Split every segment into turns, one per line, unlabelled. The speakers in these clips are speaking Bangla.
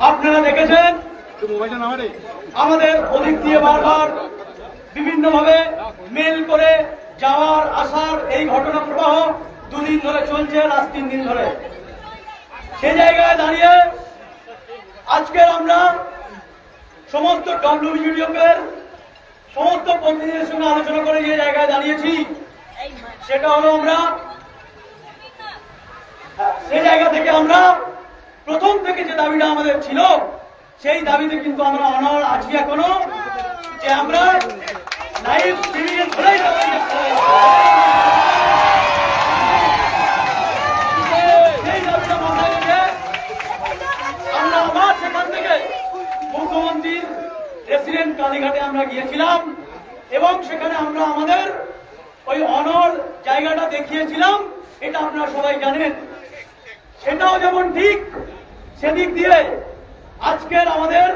আপনারা দেখেছেন আমাদের ওদিক দিয়ে বারবার বিভিন্নভাবে মেল করে যাওয়ার আসার এই ঘটনা প্রবাহ দুদিন ধরে চলছে, লাস্ট 3 দিন ধরে। সেই জায়গায় দাঁড়িয়ে আজকের আমরা সমস্ত ডব্লিউবিডিএফের সমস্ত প্রতিনিধিদের সঙ্গে আলোচনা করে যে জায়গায় দাঁড়িয়েছি সেটা হলো আমরা সেই জায়গা থেকে আমরা প্রথম থেকে যে দাবিটা আমাদের ছিল সেই দাবিতে কিন্তু আমরা অনড় আছি এখনো, যে আমরা লাইভ স্ট্রিমিং এর ধরেই সেই দাবিটা মাথায় রেখে আমরা আবার সেখান থেকে মুখ্যমন্ত্রীর রেসিডেন্ট কালীঘাটে আমরা গিয়েছিলাম এবং সেখানে আমরা আমাদের ওই অনড় জায়গাটা দেখিয়েছিলাম। এটা আপনারা সবাই জানেন। সেটাও যেমন ঠিক, সেদিক দিয়ে আজকের আমাদের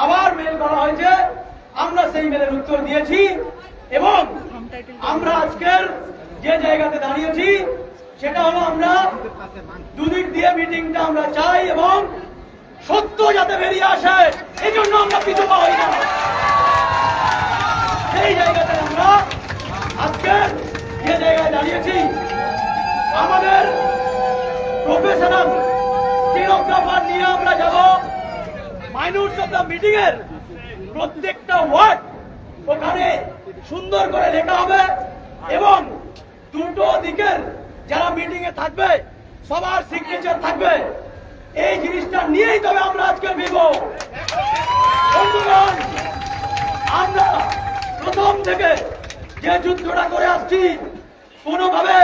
আবার মেল করা হয়েছে, আমরা সেই মেলের উত্তর দিয়েছি এবং আমরা আজকের যে জায়গাতে দাঁড়িয়েছি সেটা হলো আমরা দুদিক দিয়ে মিটিংটা আমরা চাই এবং সত্য যাতে বেরিয়ে আসে এই জন্য আমরা পিছু পা হই না। সেই জায়গাতে আমরা আজকের যে জায়গায় দাঁড়িয়েছি আমাদের প্রফেশনাল স্টেনোগ্রাফার নিয়ে আমরা যাব মাইনুটস অফ দ্য মিটিং এর প্রত্যেকটা ওয়ার্ড ওখানে সুন্দর করে লেখা হবে এবং দুটো দিকের যারা মিটিং এ থাকবে সবার সিগনেচার থাকবে। এই জিনিসটা নিয়েই তবে আমরা আজকে ভিড়ব। বন্ধুগণ, আমরা প্রথম থেকে যে যুদ্ধটা করে আসছি কোনোভাবে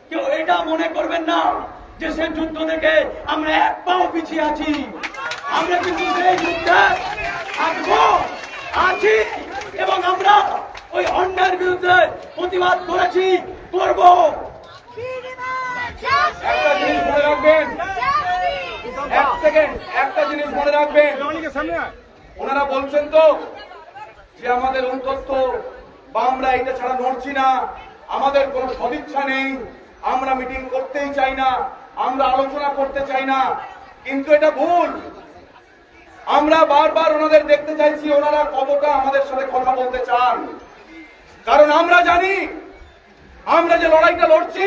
কেউ এটা মনে করবেন না যে সে যুদ্ধ থেকে আমরা এক পাও পিছিয়ে আছি। আমরা কিন্তু সেই যুদ্ধে থাকবো, আছি এবং আমরা ওই অন্যায়ের বিরুদ্ধে প্রতিবাদ করেছি, করব।
একটা জিনিস মনে রাখবেন, এক সেকেন্ড, একটা জিনিস মনে রাখবেন, ওনারা বলছেন তো যে আমাদের অন্তত বা আমরা এটা ছাড়া নড়ছি না, আমাদের কোনো সদিচ্ছা নেই, আমরা মিটিং করতেই চাই না, আমরা আলোচনা করতে চাই না, কিন্তু এটা ভুল। আমরা বারবার ওনাদের দেখতে চাইছি ওনারা কতটা আমাদের সাথে কথা বলতে চান, কারণ আমরা জানি আমরা যে লড়াইটা লড়ছি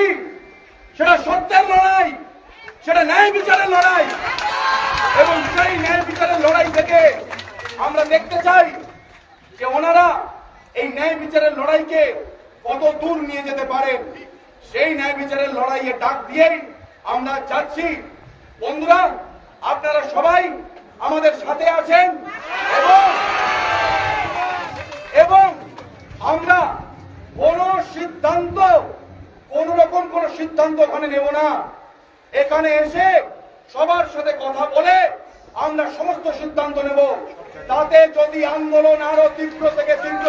সেটা সত্যের লড়াই, সেটা ন্যায় বিচারের লড়াই এবং সেই ন্যায় বিচারের লড়াই থেকে আমরা দেখতে চাই যে ওনারা এই ন্যায় বিচারের লড়াইকে কত দূর নিয়ে যেতে পারেন। সেই ন্যায় বিচারের লড়াইয়ে ডাক দিয়েই আমরা যাচ্ছি। বন্ধুরা, আপনারা সবাই আমাদের সাথে আছেন এবং আমরা কোন রকম কোন সিদ্ধান্ত ওখানে নেব না। এখানে এসে সবার সাথে কথা বলে আমরা সমস্ত সিদ্ধান্ত নেব। তাতে যদি আন্দোলন আরো তীব্র থেকে তীব্র